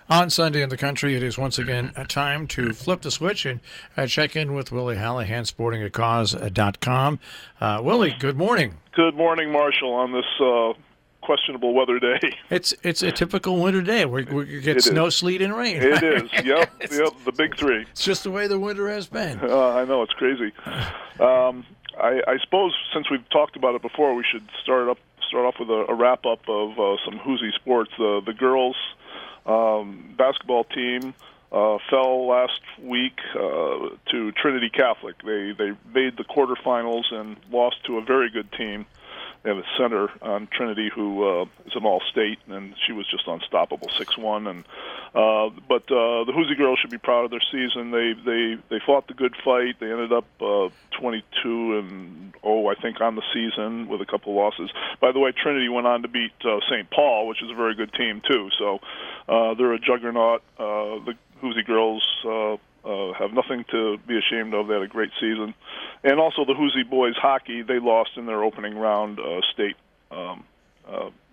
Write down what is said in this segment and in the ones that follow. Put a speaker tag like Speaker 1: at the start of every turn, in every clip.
Speaker 1: On Sunday in the country, it is once again a time to flip the switch and check in with Willie Hallihan, sportingacause.com. Willie, good morning.
Speaker 2: Good morning, Marshall, on this questionable weather day.
Speaker 1: It's a typical winter day. We get snow, sleet, and rain.
Speaker 2: It is. Yep, the big three.
Speaker 1: It's just the way the winter has been.
Speaker 2: I know, it's crazy. I suppose since we've talked about it before, we should start off with a wrap-up of some Hoosier sports. The girls' basketball team fell last week to Trinity Catholic. They made the quarterfinals and lost to a very good team. They have a center on Trinity who is an all-state, and she was just unstoppable, 6'1". But the Hoosier girls should be proud of their season. They fought the good fight. They ended up 22-0, I think, on the season with a couple losses. By the way, Trinity went on to beat St. Paul, which is a very good team too. So they're a juggernaut. The Hoosier girls have nothing to be ashamed of. They had a great season. And also the Hoosier boys hockey, they lost in their opening round state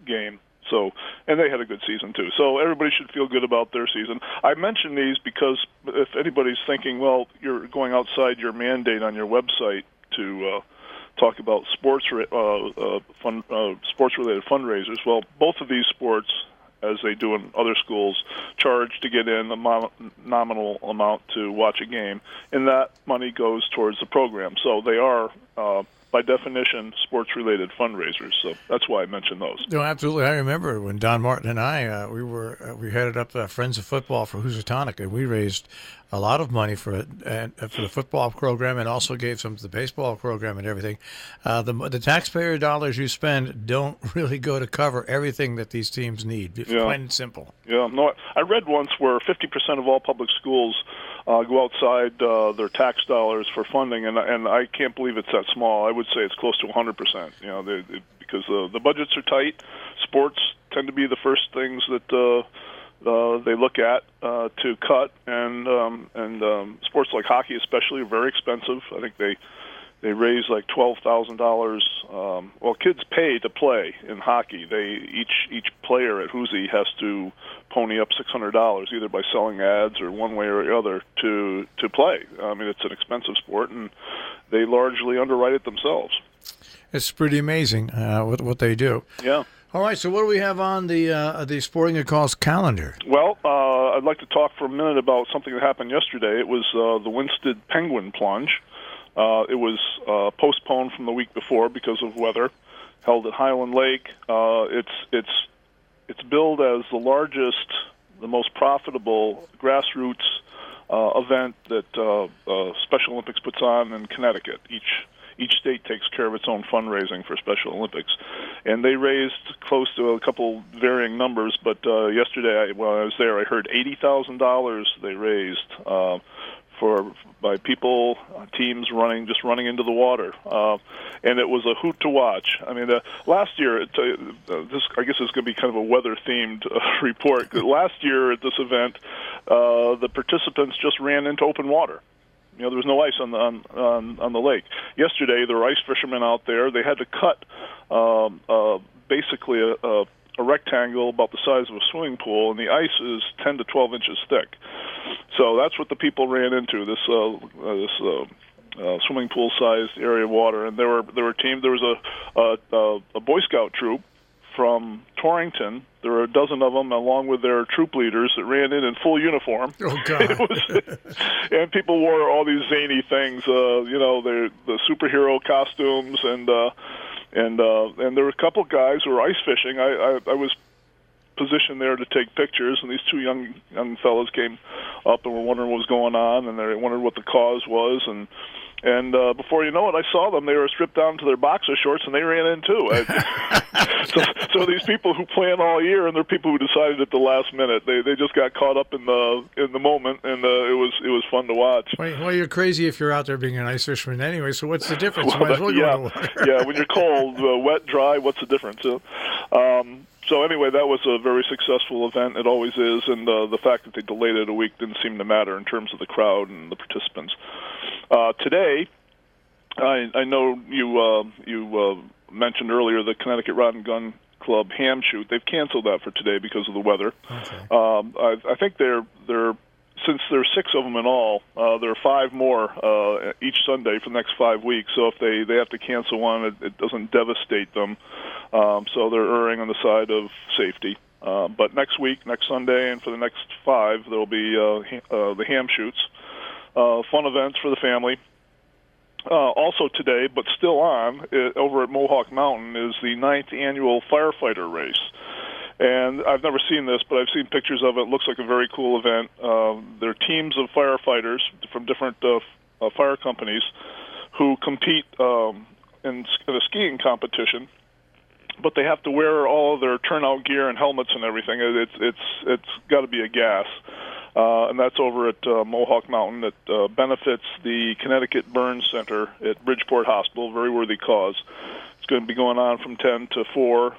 Speaker 2: game. So, and they had a good season too. So everybody should feel good about their season. I mention these because if anybody's thinking, well, you're going outside your mandate on your website to talk about sports-related fundraisers, well, both of these sports, as they do in other schools, charge to get in a nominal amount to watch a game, and that money goes towards the program. So they are, by definition, sports-related fundraisers. So that's why I mentioned those.
Speaker 1: No, absolutely. I remember when Don Martin and I we headed up Friends of Football for Housatonic, and we raised a lot of money for the football program, and also gave some to the baseball program and everything. The taxpayer dollars you spend don't really go to cover everything that these teams need. Plain and simple.
Speaker 2: Yeah. No, I read once where 50% of all public schools go outside their tax dollars for funding, and I can't believe it's that small. I would say it's close to 100%. You know, because the budgets are tight. Sports tend to be the first things that they look at to cut, and sports like hockey especially are very expensive. I think they raise like $12,000. Well, kids pay to play in hockey. Each player at Hoosier has to pony up $600 either by selling ads or one way or the other to play. I mean, it's an expensive sport, and they largely underwrite it themselves.
Speaker 1: It's pretty amazing what they do.
Speaker 2: Yeah.
Speaker 1: All right, so what do we have on the Sporting a Cause calendar?
Speaker 2: Well, I'd like to talk for a minute about something that happened yesterday. It was the Winsted Penguin Plunge. It was postponed from the week before because of weather. Held at Highland Lake. It's billed as the largest, the most profitable grassroots event that Special Olympics puts on in Connecticut. Each state takes care of its own fundraising for Special Olympics. And they raised close to a couple varying numbers, but yesterday when I was there, I heard $80,000 they raised by people, teams just running into the water. And it was a hoot to watch. I mean, last year, this I guess is going to be kind of a weather-themed report. Last year at this event, the participants just ran into open water. You know, there was no ice on the lake. Yesterday, there were ice fishermen out there. They had to cut basically a rectangle about the size of a swimming pool, and the ice is 10 to 12 inches thick. So that's what the people ran into, this swimming pool-sized area of water. And there were teams. There was a Boy Scout troop from Torrington. There were a dozen of them, along with their troop leaders, that ran in full uniform.
Speaker 1: Oh God!
Speaker 2: And people wore all these zany things, the superhero costumes, and there were a couple guys who were ice fishing. I was positioned there to take pictures, and these two young fellows came up and were wondering what was going on, and they wondered what the cause was, and before you know it, I saw them. They were stripped down to their boxer shorts, and they ran in too. So these people who plan all year, and they're people who decided at the last minute. They just got caught up in the moment, and it was fun to watch.
Speaker 1: Well, you're crazy if you're out there being an ice fisherman anyway. So what's the difference? Might as well go in the water.
Speaker 2: Yeah. When you're cold, wet, dry, what's the difference? So anyway, that was a very successful event. It always is, and the fact that they delayed it a week didn't seem to matter in terms of the crowd and the participants. Today, I know you mentioned earlier the Connecticut Rod and Gun Club ham shoot. They've canceled that for today because of the weather.
Speaker 1: Okay.
Speaker 2: I think they're since there's 6 of them in all, there are 5 more each Sunday for the next 5 weeks. So if they have to cancel one, it doesn't devastate them. So they're erring on the side of safety. But next week, next Sunday, and for the next 5, there'll be the ham shoots. Fun events for the family. Also today, but still on, over at Mohawk Mountain, is the 9th annual firefighter race. And I've never seen this, but I've seen pictures of it. It looks like a very cool event. There are teams of firefighters from different fire companies who compete in a skiing competition, but they have to wear all of their turnout gear and helmets and everything. It's got to be a gas. And that's over at Mohawk Mountain. It benefits the Connecticut Burn Center at Bridgeport Hospital, very worthy cause. It's going to be going on from 10 to 4,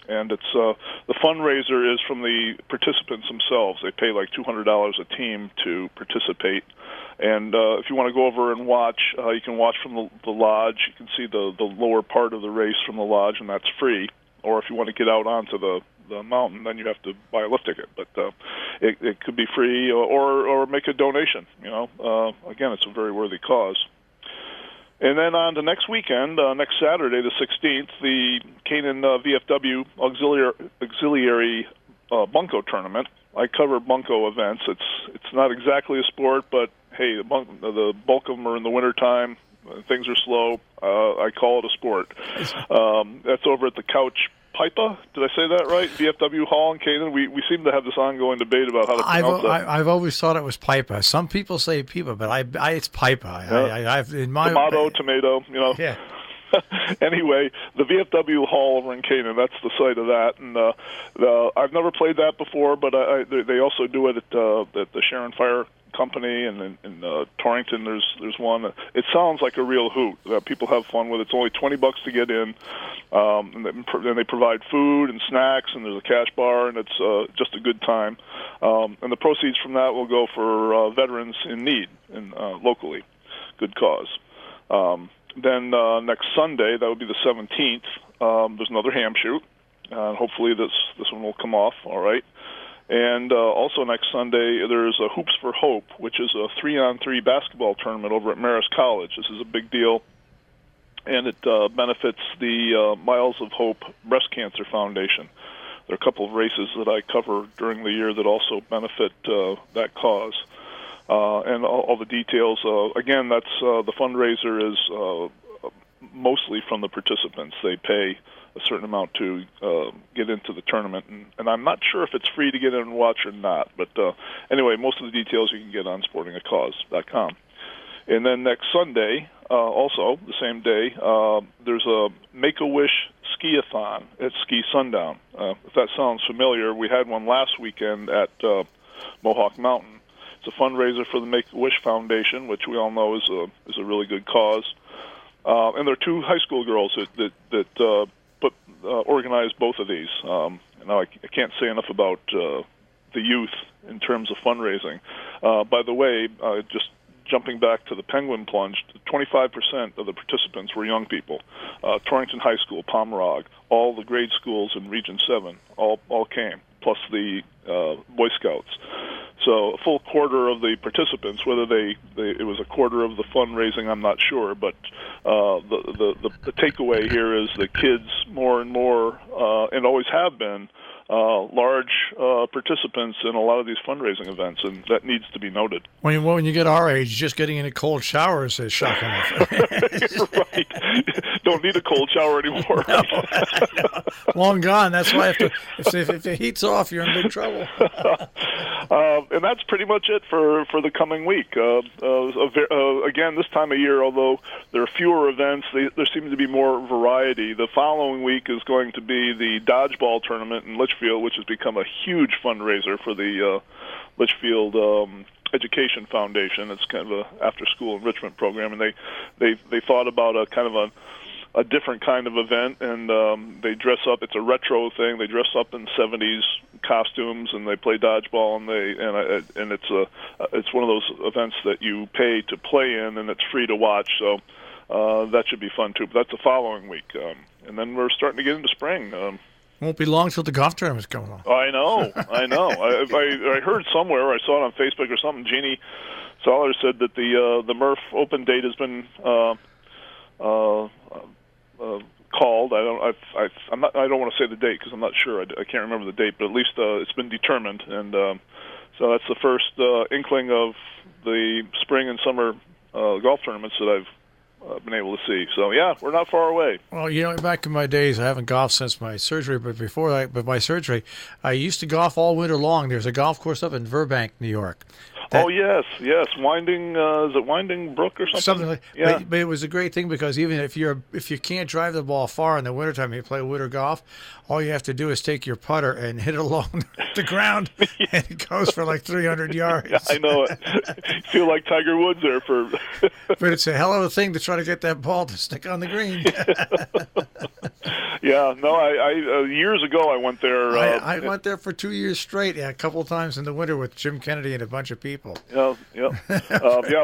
Speaker 2: and it's the fundraiser is from the participants themselves. They pay like $200 a team to participate. And if you want to go over and watch, you can watch from the lodge. You can see the lower part of the race from the lodge, and that's free. Or if you want to get out onto the mountain, then you have to buy a lift ticket. But it could be free or make a donation. Again, it's a very worthy cause. And then on to next weekend, next Saturday, the 16th, the Canaan VFW Auxiliary Bunko Tournament. I cover bunko events. It's not exactly a sport, but hey, the bulk of them are in the wintertime. Things are slow. I call it a sport. That's over at the Couch Pipa. Did I say that right? VFW Hall in Canaan. We seem to have this ongoing debate about how to pronounce that.
Speaker 1: I've always thought it was Pipa. Some people say Pipa, but it's Pipa. I've in my
Speaker 2: tomato.
Speaker 1: Yeah.
Speaker 2: Anyway, the VFW Hall over in Canaan, that's the site of that. And I've never played that before, but they also do it at the Sharon Fire Company, and in Torrington there's one. It sounds like a real hoot. People have fun with it. It's only $20 to get in, and they provide food and snacks, and there's a cash bar, and it's just a good time. And the proceeds from that will go for veterans in need locally. Good cause. Then next Sunday, that would be the 17th, there's another ham shoot. Hopefully this one will come off all right. And also next Sunday, there's a Hoops for Hope, which is a 3-on-3 basketball tournament over at Marist College. This is a big deal, and it benefits the Miles of Hope Breast Cancer Foundation. There are a couple of races that I cover during the year that also benefit that cause. And all the details. Again, that's the fundraiser is mostly from the participants. They pay a certain amount to get into the tournament, and I'm not sure if it's free to get in and watch or not. But anyway, most of the details you can get on sportingacause.com. And then next Sunday, also the same day, there's a Make-A-Wish Ski-a-thon at Ski Sundown. If that sounds familiar, we had one last weekend at Mohawk Mountain. It's a fundraiser for the Make-A-Wish Foundation, which we all know is a really good cause. And there are 2 high school girls that organize both of these. Now I can't say enough about the youth in terms of fundraising. By the way, just jumping back to the Penguin Plunge, 25% of the participants were young people. Torrington High School, Pomerog, all the grade schools in Region 7 all came, plus the Boy Scouts. So a full quarter of the participants, whether it was a quarter of the fundraising, I'm not sure, but the takeaway here is the kids more and more, and always have been, large participants in a lot of these fundraising events, and that needs to be noted.
Speaker 1: When you get our age, just getting in a cold shower is shocking.
Speaker 2: Right. Don't need a cold shower anymore.
Speaker 1: No. Long gone. That's why if the heat's off, you're in big trouble.
Speaker 2: And that's pretty much it for the coming week. Again, this time of year, although there are fewer events, there seems to be more variety. The following week is going to be the dodgeball tournament in Litchfield, which has become a huge fundraiser for the Litchfield Education Foundation. It's kind of a after-school enrichment program, and they thought about a kind of a different kind of event, and they dress up. It's a retro thing. They dress up in 70s costumes, and they play dodgeball, and it's one of those events that you pay to play in, and it's free to watch. So that should be fun too. But that's the following week, and then we're starting to get into spring.
Speaker 1: Won't be long till the golf tournament's coming on.
Speaker 2: I know. I heard somewhere, I saw it on Facebook or something. Jeannie Soller said that the Murph Open date has been called. I don't want to say the date because I'm not sure. I can't remember the date, but at least it's been determined, and so that's the first inkling of the spring and summer golf tournaments that I've been able to see. So yeah, we're not far away.
Speaker 1: Well, back in my days, I haven't golfed since my surgery, but before my surgery, I used to golf all winter long. There's a golf course up in Burbank, New York.
Speaker 2: Oh yes, Winding is it Winding Brook or something?
Speaker 1: Something like,
Speaker 2: yeah.
Speaker 1: But it was a great thing because even if you can't drive the ball far in the wintertime, you play winter golf, all you have to do is take your putter and hit it along the ground, and it goes for like 300 yards.
Speaker 2: Yeah, I know it. You feel like Tiger Woods there for.
Speaker 1: But it's a hell of a thing to try to get that ball to stick on the green.
Speaker 2: Yeah, no, I years ago I went there.
Speaker 1: I went there for 2 years straight, a couple of times in the winter with Jim Kennedy and a bunch of people.
Speaker 2: Yeah.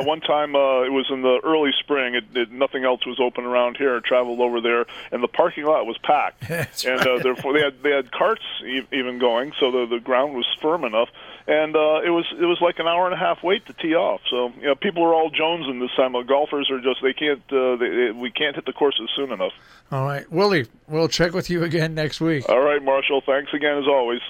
Speaker 2: One time it was in the early spring. Nothing else was open around here. I traveled over there, and the parking lot was packed.
Speaker 1: That's
Speaker 2: and
Speaker 1: right.
Speaker 2: Therefore they had carts even going, so the ground was firm enough. And it was like an hour and a half wait to tee off. So people are all jonesing this time. Golfers are just we can't hit the courses soon enough.
Speaker 1: All right, Willie, we'll check with you again next week.
Speaker 2: All right, Marshall. Thanks again as always.